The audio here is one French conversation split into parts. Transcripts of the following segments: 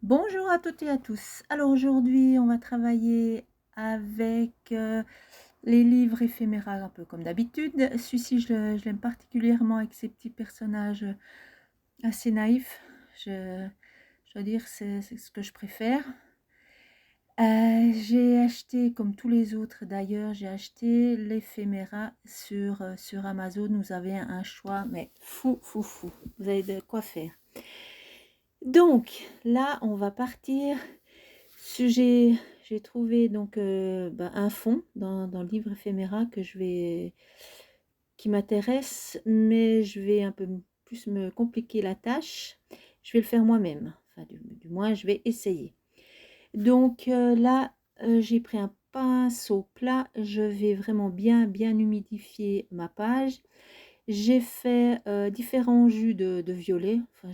Bonjour à toutes et à tous. Alors aujourd'hui, on va travailler avec les livres éphémères, un peu comme d'habitude. Celui-ci, je l'aime particulièrement avec ces petits personnages assez naïfs. Je, je dois dire, c'est ce que je préfère. J'ai acheté, comme tous les autres d'ailleurs, j'ai acheté l'éphéméra sur Amazon. Vous avez un choix, mais fou, fou, fou. Vous avez de quoi faire. Donc là, on va partir. J'ai trouvé donc un fond dans le livre éphéméra qui m'intéresse, mais je vais un peu plus me compliquer la tâche. Je vais le faire moi-même. Enfin, du moins, je vais essayer. Donc là, j'ai pris un pinceau plat. Je vais vraiment bien humidifier ma page. J'ai fait différents jus de violet. Enfin,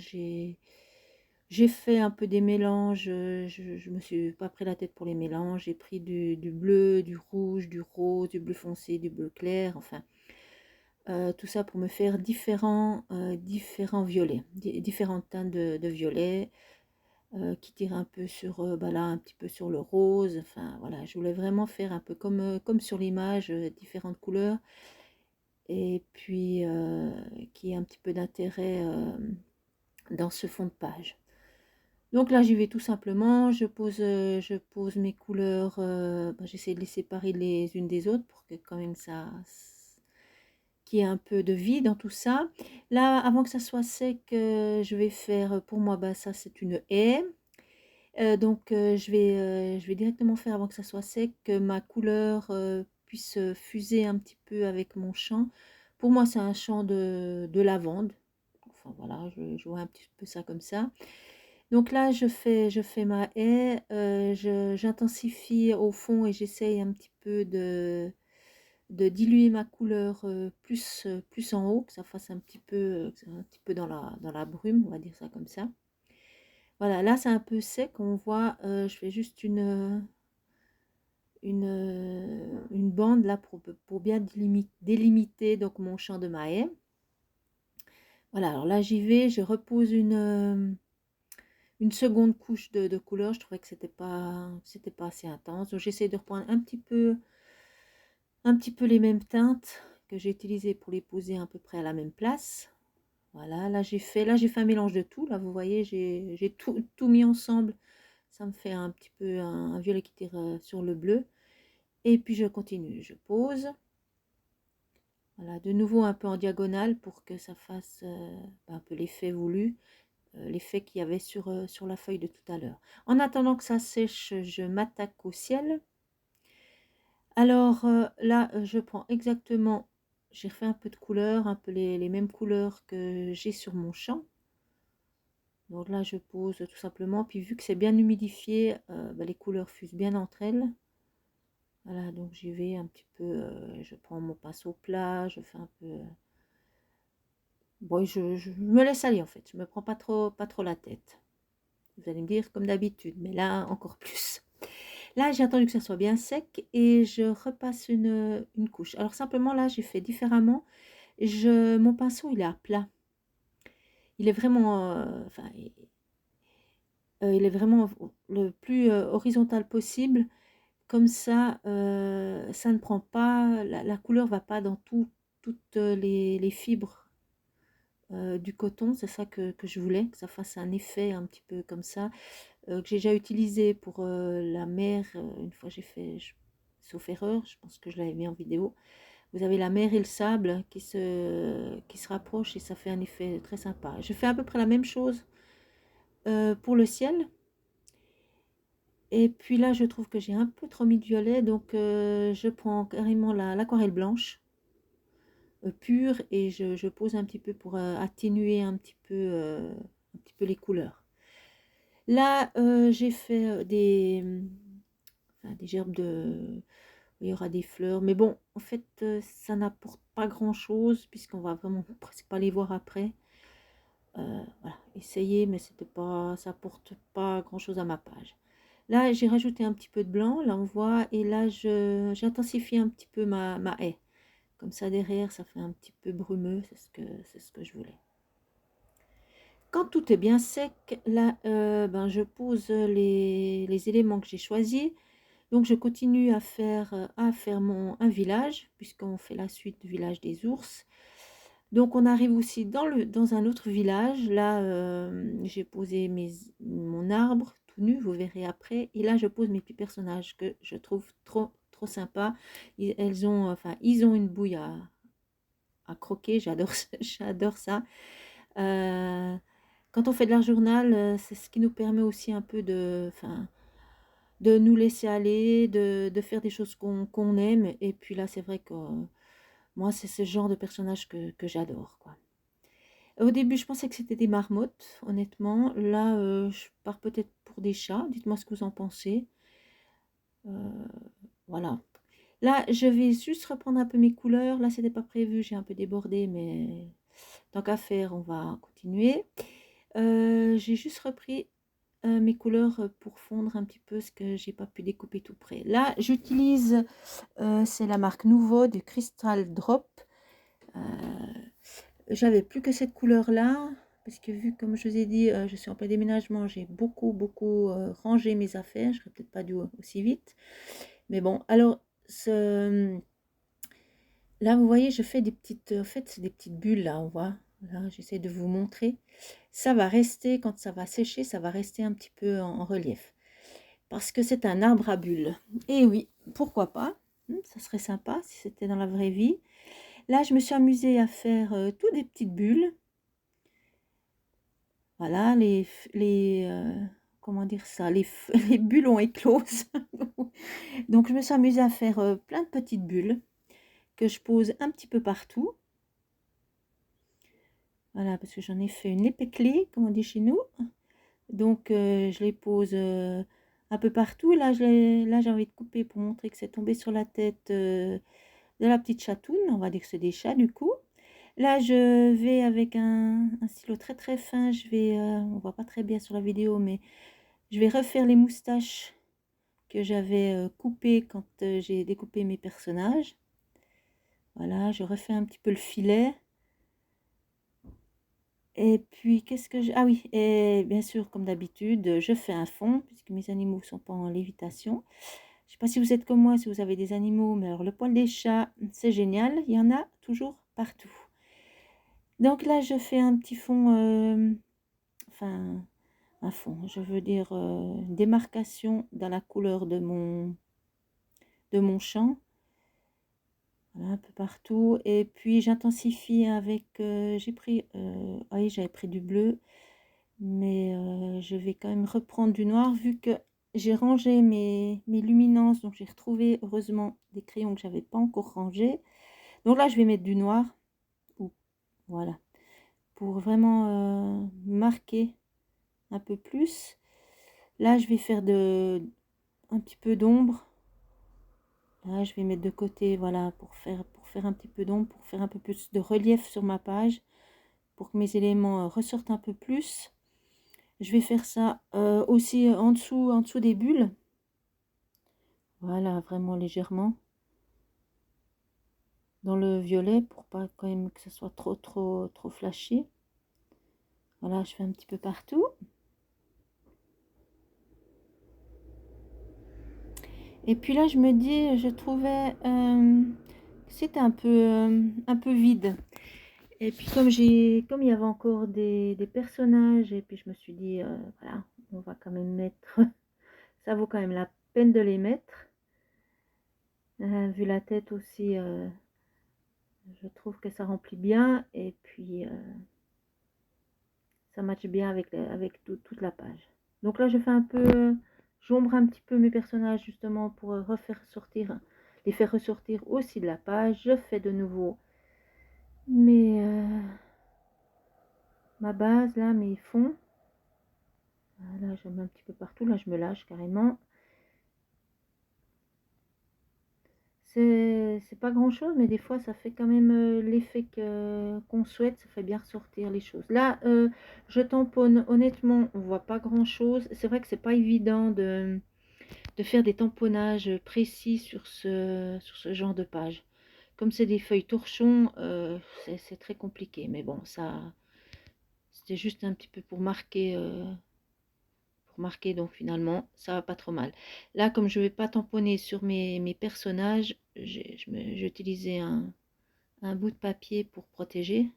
j'ai fait un peu des mélanges, je me suis pas pris la tête pour les mélanges. J'ai pris du bleu, du rouge, du rose, du bleu foncé, du bleu clair, enfin, tout ça pour me faire différents violets, différentes teintes de violet, qui tirent un peu sur, là, un petit peu sur le rose. Enfin, voilà, je voulais vraiment faire un peu comme sur l'image, différentes couleurs et puis, qu'il y ait un petit peu d'intérêt, dans ce fond de page. Donc là, j'y vais tout simplement, je pose mes couleurs, j'essaie de les séparer les unes des autres pour que quand même qu'il y ait un peu de vie dans tout ça. Là, avant que ça soit sec, je vais faire, pour moi, ça c'est une haie. Donc je vais directement faire avant que ça soit sec, que ma couleur puisse fuser un petit peu avec mon champ. Pour moi, c'est un champ de lavande. Enfin voilà, je vois un petit peu ça comme ça. Donc là, je fais ma haie, j'intensifie au fond et j'essaye un petit peu de diluer ma couleur plus en haut, que ça fasse un petit peu dans la brume, on va dire ça comme ça. Voilà, là c'est un peu sec, on voit, je fais juste une bande là pour bien délimiter donc mon champ de ma haie. Voilà, alors là j'y vais, je repose une seconde couche de couleur. Je trouvais que c'était pas assez intense. Donc j'essaie de reprendre un petit peu les mêmes teintes que j'ai utilisées pour les poser à peu près à la même place. Voilà, là j'ai fait un mélange de tout. Là, vous voyez, j'ai tout mis ensemble. Ça me fait un petit peu un violet qui tire sur le bleu. Et puis je continue, je pose. Voilà, de nouveau un peu en diagonale pour que ça fasse un peu l'effet voulu. L'effet qu'il y avait sur la feuille de tout à l'heure. En attendant que ça sèche, je m'attaque au ciel. Alors là, je prends exactement, j'ai refait un peu de couleur, un peu les mêmes couleurs que j'ai sur mon champ. Donc là, je pose tout simplement, puis vu que c'est bien humidifié, les couleurs fusent bien entre elles. Voilà, donc j'y vais un petit peu, je prends mon pinceau plat, je fais un peu... Bon, je me laisse aller en fait, je me prends pas trop la tête. Vous allez me dire comme d'habitude, mais là encore plus. Là, j'ai attendu que ça soit bien sec et je repasse une couche. Alors simplement là, j'ai fait différemment. Mon pinceau, il est à plat. Il est vraiment, il est vraiment le plus horizontal possible. Comme ça ne prend pas, la couleur va pas dans toutes les fibres du coton. C'est ça que je voulais, que ça fasse un effet un petit peu comme ça. Que j'ai déjà utilisé pour la mer. Une fois sauf erreur, je pense que je l'avais mis en vidéo. Vous avez la mer et le sable qui se rapprochent et ça fait un effet très sympa. Je fais à peu près la même chose pour le ciel. Et puis là, je trouve que j'ai un peu trop mis de violet, donc je prends carrément l'aquarelle blanche pure et je pose un petit peu pour atténuer un petit peu les couleurs. Là, j'ai fait des gerbes il y aura des fleurs, mais bon, en fait, ça n'apporte pas grand-chose puisqu'on va vraiment presque pas les voir après. Voilà, essayer, mais ça apporte pas grand-chose à ma page. Là, j'ai rajouté un petit peu de blanc, là on voit, et là j'intensifie un petit peu ma haie. Comme ça derrière, ça fait un petit peu brumeux, c'est ce que je voulais. Quand tout est bien sec, là, ben, je pose les éléments que j'ai choisis. Donc je continue à faire un village, puisqu'on fait la suite du village des ours. Donc on arrive aussi dans un autre village. Là, j'ai posé mon arbre tout nu, vous verrez après. Et là, je pose mes petits personnages que je trouve trop sympas. Ils ont une bouille à croquer, j'adore j'adore ça. Euh, Quand on fait de l'art journal, c'est ce qui nous permet aussi un peu de nous laisser aller, de faire des choses qu'on aime. Et puis là, c'est vrai que moi, c'est ce genre de personnage que j'adore, quoi. Au début, je pensais que c'était des marmottes, honnêtement. Là, je pars peut-être pour des chats. Dites-moi ce que vous en pensez. Euh, voilà. Là, je vais juste reprendre un peu mes couleurs. Là, c'était pas prévu, j'ai un peu débordé, mais tant qu'à faire, on va continuer. J'ai juste repris mes couleurs pour fondre un petit peu ce que j'ai pas pu découper tout près. Là, j'utilise, c'est la marque Nouveau du Crystal Drop. Euh, J'avais plus que cette couleur-là, parce que vu, comme je vous ai dit, je suis en plein déménagement, j'ai beaucoup rangé mes affaires. Je serais peut-être pas dû aussi vite. Mais bon, alors, là, vous voyez, je fais des petites, en fait, c'est des petites bulles, là, on voit. Là, j'essaie de vous montrer. Ça va rester, quand ça va sécher, ça va rester un petit peu en relief. Parce que c'est un arbre à bulles. Et oui, pourquoi pas? Ça serait sympa si c'était dans la vraie vie. Là, je me suis amusée à faire toutes des petites bulles. Voilà, comment dire ça? Les bulles ont éclose. Donc, je me suis amusée à faire plein de petites bulles que je pose un petit peu partout. Voilà, parce que j'en ai fait une épée-clé, comme on dit chez nous. Donc, je les pose un peu partout. Là, j'ai envie de couper pour montrer que c'est tombé sur la tête de la petite chatoune. On va dire que c'est des chats, du coup. Là, je vais avec un stylo très fin. On voit pas très bien sur la vidéo, mais je vais refaire les moustaches que j'avais coupées quand j'ai découpé mes personnages. Voilà, je refais un petit peu le filet. Et puis, qu'est-ce que je... Ah oui, et bien sûr, comme d'habitude, je fais un fond, puisque mes animaux ne sont pas en lévitation. Je ne sais pas si vous êtes comme moi, si vous avez des animaux, mais alors le poil des chats, c'est génial. Il y en a toujours partout. Donc là, je fais un petit fond, enfin, un fond, je veux dire une démarcation dans la couleur de mon champ. Voilà, un peu partout. Et puis, j'intensifie avec... oui, j'avais pris du bleu. Mais je vais quand même reprendre du noir vu que j'ai rangé mes luminances. Donc j'ai retrouvé heureusement des crayons que j'avais pas encore rangés. Donc là je vais mettre du noir. Voilà. Pour vraiment marquer un peu plus. Là je vais faire un petit peu d'ombre. Là je vais mettre de côté, voilà, pour faire un petit peu d'ombre, pour faire un peu plus de relief sur ma page. Pour que mes éléments ressortent un peu plus. Je vais faire ça aussi en dessous des bulles. Voilà, vraiment légèrement. Dans le violet pour pas quand même que ce soit trop flashy. Voilà, je fais un petit peu partout. Et puis là, je me dis, je trouvais que c'était un peu vide. Et puis comme il y avait encore des personnages, et puis je me suis dit, voilà, on va quand même mettre, ça vaut quand même la peine de les mettre. Vu la tête aussi, je trouve que ça remplit bien, et puis ça matche bien avec toute la page. Donc là, je fais un peu, j'ombre un petit peu mes personnages justement pour les faire ressortir aussi de la page. Je fais de nouveau ma base là, mes fonds. Voilà, je mets un petit peu partout. Là, je me lâche carrément. C'est pas grand chose, mais des fois ça fait quand même l'effet qu'on souhaite, ça fait bien ressortir les choses. Là, je tamponne, honnêtement, on voit pas grand chose. C'est vrai que c'est pas évident de faire des tamponnages précis sur ce genre de page. Comme c'est des feuilles torchons, c'est très compliqué. Mais bon, ça, c'était juste un petit peu pour marquer, donc finalement ça va pas trop mal. Là, comme je vais pas tamponner sur mes personnages, j'ai utilisé un bout de papier pour protéger.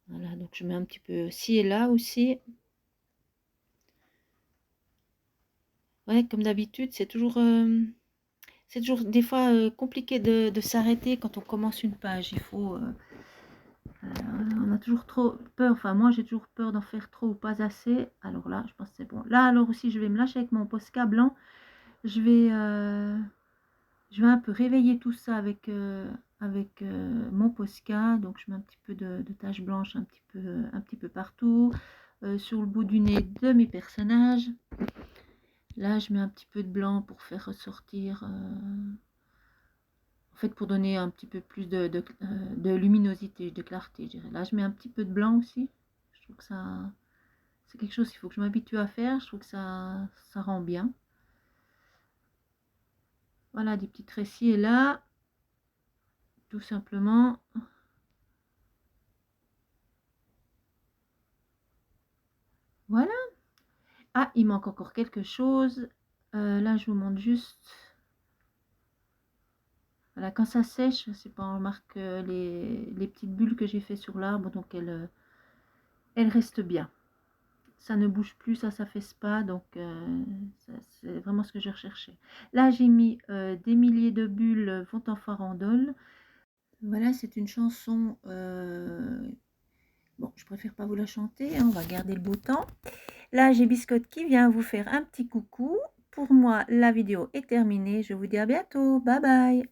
Voilà, donc je mets un petit peu ci et là aussi. Ouais, comme d'habitude, c'est toujours des fois compliqué de s'arrêter quand on commence une page. Il faut, on a toujours trop peur, enfin moi j'ai toujours peur d'en faire trop ou pas assez. Alors là, je pense que c'est bon. Là, alors aussi, je vais me lâcher avec mon Posca blanc. Je vais un peu réveiller tout ça avec, mon Posca. Donc je mets un petit peu de taches blanches un petit peu partout, sur le bout du nez de mes personnages. Là, je mets un petit peu de blanc pour faire ressortir, en fait, pour donner un petit peu plus de luminosité, de clarté, je dirais. Là, je mets un petit peu de blanc aussi. Je trouve que ça, c'est quelque chose qu'il faut que je m'habitue à faire. Je trouve que ça rend bien. Voilà, des petits traits et là, tout simplement. Voilà. Ah, il manque encore quelque chose. Là, je vous montre juste. Voilà, quand ça sèche, c'est pas on remarque les petites bulles que j'ai fait sur l'arbre, donc elles restent bien. Ça ne bouge plus, ça s'affaisse pas, donc c'est vraiment ce que je recherchais. Là, j'ai mis des milliers de bulles vont en farandole. Voilà, c'est une chanson. Bon, je préfère pas vous la chanter, hein, on va garder le beau temps. Là, j'ai Biscotte qui vient vous faire un petit coucou. Pour moi, la vidéo est terminée. Je vous dis à bientôt. Bye bye.